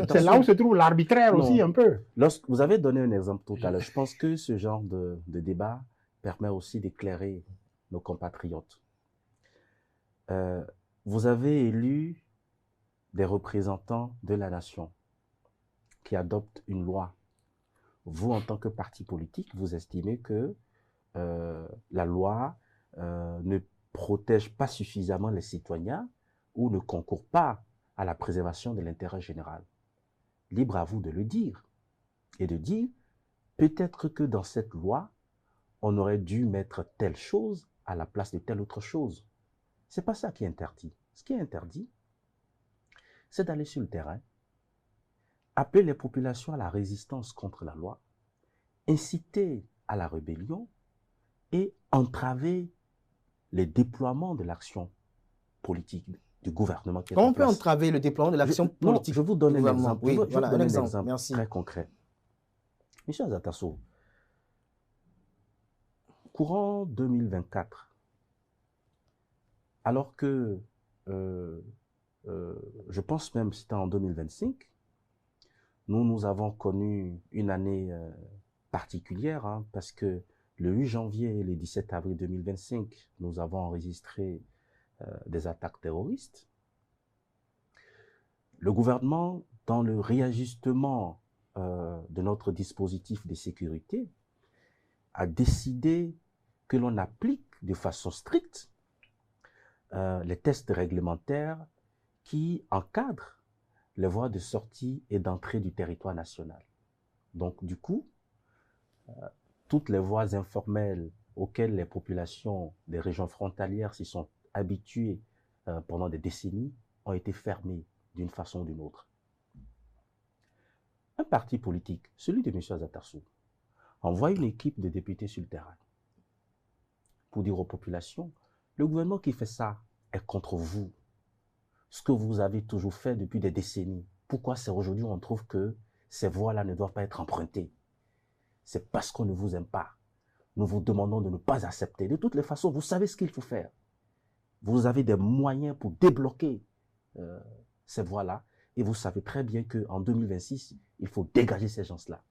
C'est là où se trouve l'arbitraire aussi un peu. Vous avez donné un exemple tout à l'heure. Je pense que ce genre de débat permet aussi d'éclairer nos compatriotes. Vous avez élu des représentants de la nation qui adoptent une loi. Vous, en tant que parti politique, vous estimez que la loi ne protège pas suffisamment les citoyens ou ne concourt pas à la préservation de l'intérêt général. Libre à vous de le dire et de dire peut-être que dans cette loi, on aurait dû mettre telle chose à la place de telle autre chose. C'est pas ça qui est interdit. Ce qui est interdit, c'est d'aller sur le terrain, appeler les populations à la résistance contre la loi, inciter à la rébellion et entraver les déploiements de l'action politique du gouvernement qui est en place. Comment on peut entraver le déploiement de l'action politique? Je vous donne un exemple. Oui, je voilà, vous donne un exemple très concret. Monsieur Azatasso, courant 2024, alors que, je pense même que c'était en 2025, nous avons connu une année particulière, hein, parce que le 8 janvier et le 17 avril 2025, nous avons enregistré des attaques terroristes. Le gouvernement, dans le réajustement de notre dispositif de sécurité, a décidé que l'on applique de façon stricte les tests réglementaires qui encadrent les voies de sortie et d'entrée du territoire national. Donc, du coup, toutes les voies informelles auxquelles les populations des régions frontalières s'y sont habituées pendant des décennies ont été fermées d'une façon ou d'une autre. Un parti politique, celui de M. Azatasso, envoie une équipe de députés sur le terrain pour dire aux populations, le gouvernement qui fait ça est contre vous. Ce que vous avez toujours fait depuis des décennies. Pourquoi c'est aujourd'hui on trouve que ces voies-là ne doivent pas être empruntées? C'est parce qu'on ne vous aime pas. Nous vous demandons de ne pas accepter. De toutes les façons, vous savez ce qu'il faut faire. Vous avez des moyens pour débloquer ces voies-là. Et vous savez très bien qu'en 2026, il faut dégager ces gens-là.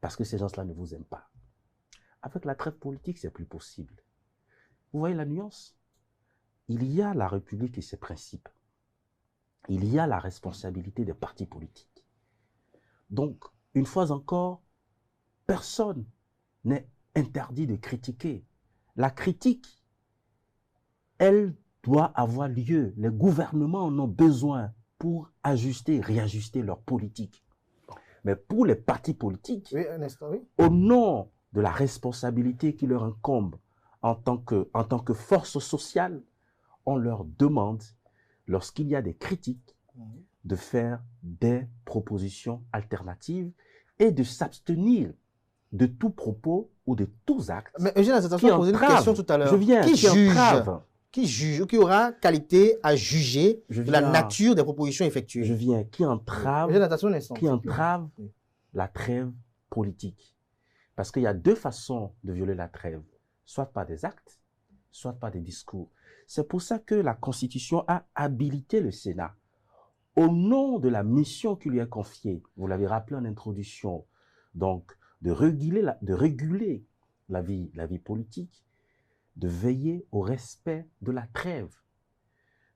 Parce que ces gens-là ne vous aiment pas. Avec la trêve politique, c'est plus possible. Vous voyez la nuance? Il y a la République et ses principes. Il y a la responsabilité des partis politiques. Donc, une fois encore, personne n'est interdit de critiquer. La critique, elle doit avoir lieu. Les gouvernements en ont besoin pour ajuster, réajuster leur politique. Mais pour les partis politiques, oui, un instant, oui. Au nom de la responsabilité qui leur incombe en tant que force sociale, on leur demande, lorsqu'il y a des critiques, de faire des propositions alternatives et de s'abstenir de tout propos ou de tous actes. Mais Eugène Azatasso a posé une question tout à l'heure. Qui juge ou qui aura qualité à juger de la nature des propositions effectuées? Qui entrave la trêve politique. Parce qu'il y a deux façons de violer la trêve, soit par des actes, soit par des discours. C'est pour ça que la Constitution a habilité le Sénat, au nom de la mission qui lui est confiée, vous l'avez rappelé en introduction, donc de réguler la vie politique, de veiller au respect de la trêve.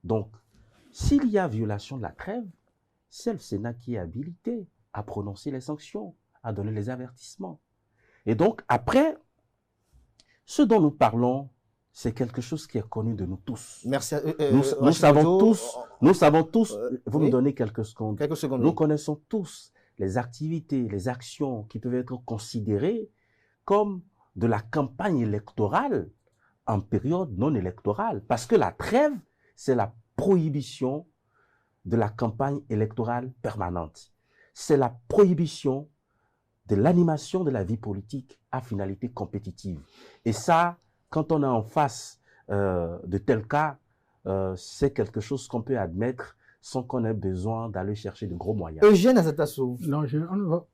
Donc, s'il y a violation de la trêve, c'est le Sénat qui est habilité à prononcer les sanctions, à donner les avertissements. Et donc, après, ce dont nous parlons, c'est quelque chose qui est connu de nous tous. Merci. Nous savons tous, vous me donnez quelques secondes. Nous connaissons tous les activités, les actions qui peuvent être considérées comme de la campagne électorale en période non électorale. Parce que la trêve, c'est la prohibition de la campagne électorale permanente. C'est la prohibition de l'animation de la vie politique à finalité compétitive. Et ça, quand on est en face de tels cas, c'est quelque chose qu'on peut admettre sans qu'on ait besoin d'aller chercher de gros moyens. Eugène Azatasso. Non,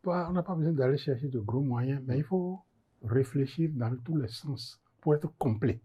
on n'a pas besoin d'aller chercher de gros moyens, mais il faut réfléchir dans tous les sens pour être complet.